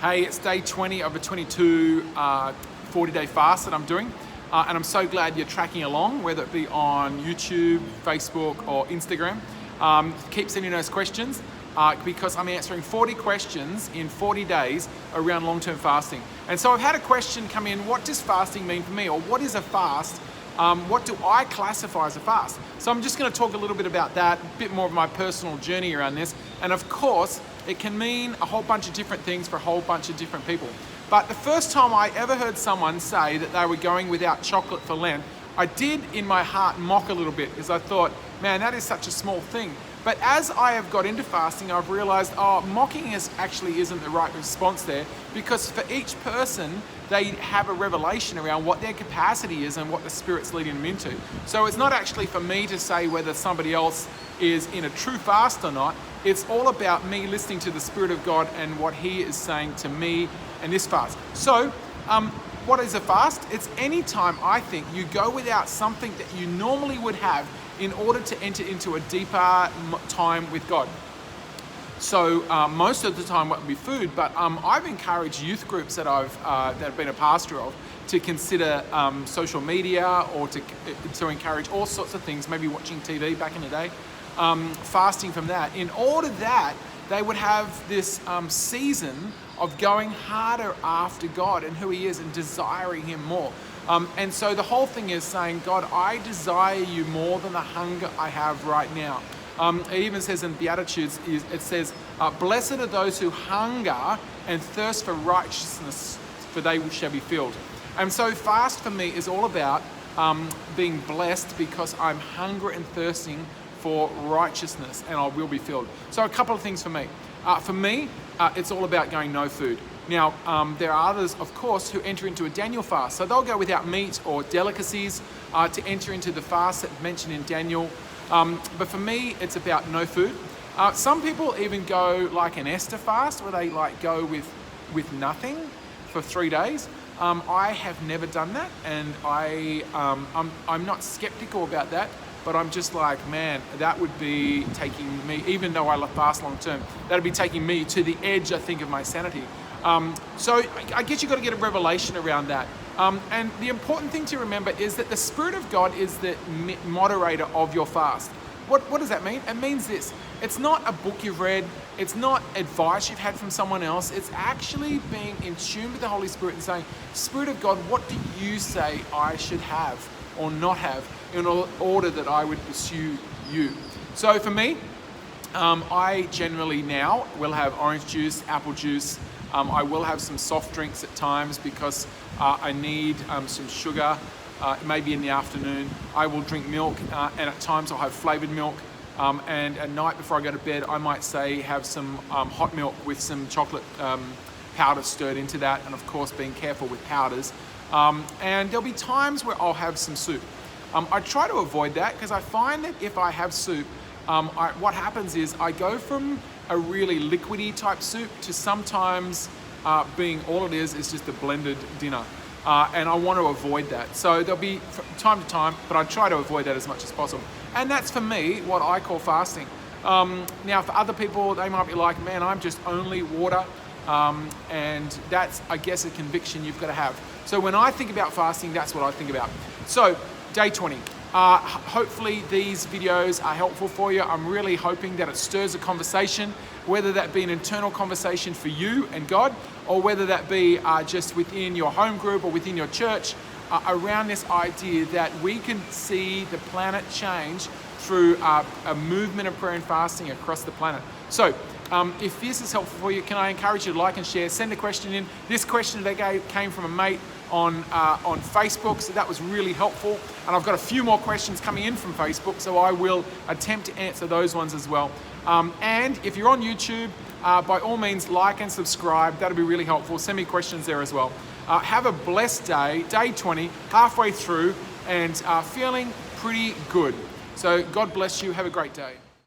Hey, it's day 20 of a 22 40-day fast that I'm doing. And I'm so glad you're tracking along, whether it be on YouTube, Facebook, or Instagram. Keep sending those questions because I'm answering 40 questions in 40 days around long-term fasting. And so I've had a question come in, what does fasting mean for me? Or what is a fast? What do I classify as a fast? So I'm just going to talk a little bit about that, a bit more of my personal journey around this. And of course, it can mean a whole bunch of different things for a whole bunch of different people. But the first time I ever heard someone say that they were going without chocolate for Lent, I did in my heart mock a little bit because I thought, man, that is such a small thing. But as I have got into fasting, I've realized, mocking actually isn't the right response there, because for each person, they have a revelation around what their capacity is and what the Spirit's leading them into. So it's not actually for me to say whether somebody else is in a true fast or not. It's all about me listening to the Spirit of God and what He is saying to me in this fast. So, what is a fast? It's any time, I think, you go without something that you normally would have in order to enter into a deeper time with God. So most of the time it would be food, but I've encouraged youth groups that I've been a pastor of to consider social media, or to encourage all sorts of things, maybe watching TV back in the day, fasting from that, in order that they would have this season of going harder after God and who He is and desiring Him more. And so the whole thing is saying, God, I desire you more than the hunger I have right now. It even says in Beatitudes, it says, blessed are those who hunger and thirst for righteousness, for they shall be filled. And so fast for me is all about being blessed because I'm hungry and thirsting for righteousness, and I will be filled. So a couple of things for me. For me, it's all about going no food. Now, there are others, of course, who enter into a Daniel fast. So they'll go without meat or delicacies to enter into the fast that's mentioned in Daniel. But for me, it's about no food. Some people even go like an Esther fast, where they go with nothing for 3 days. I have never done that, and I'm not skeptical about that. But I'm just like, man, that would be taking me, even though I fast long term, that would be taking me to the edge, I think, of my sanity. So I guess you've got to get a revelation around that. And the important thing to remember is that the Spirit of God is the moderator of your fast. What does that mean? It means this. It's not a book you've read. It's not advice you've had from someone else. It's actually being in tune with the Holy Spirit and saying, Spirit of God, what do you say I should have or not have in order that I would pursue you? So for me, I generally now will have orange juice, apple juice. I will have some soft drinks at times because I need some sugar, maybe in the afternoon. I will drink milk, and at times I'll have flavored milk. And at night before I go to bed, I might say have some hot milk with some chocolate powder stirred into that, and of course being careful with powders. And there'll be times where I'll have some soup. I try to avoid that because I find that if I have soup, what happens is I go from a really liquidy type soup to sometimes being all it is just a blended dinner. And I want to avoid that. So there'll be time to time, but I try to avoid that as much as possible. And that's for me what I call fasting. Now for other people, they might be like, man, I'm just only water. And that's, I guess, a conviction you've got to have. So when I think about fasting, that's what I think about. So day 20. Hopefully these videos are helpful for you. I'm really hoping that it stirs a conversation, whether that be an internal conversation for you and God, or whether that be just within your home group or within your church, around this idea that we can see the planet change through a movement of prayer and fasting across the planet. So if this is helpful for you, can I encourage you to like and share, send a question in. This question today came from a mate on Facebook, so that was really helpful. And I've got a few more questions coming in from Facebook, so I will attempt to answer those ones as well. And if you're on YouTube, by all means, like and subscribe. That'll be really helpful. Send me questions there as well. Have a blessed day, day 20, halfway through, and feeling pretty good. So God bless you. Have a great day.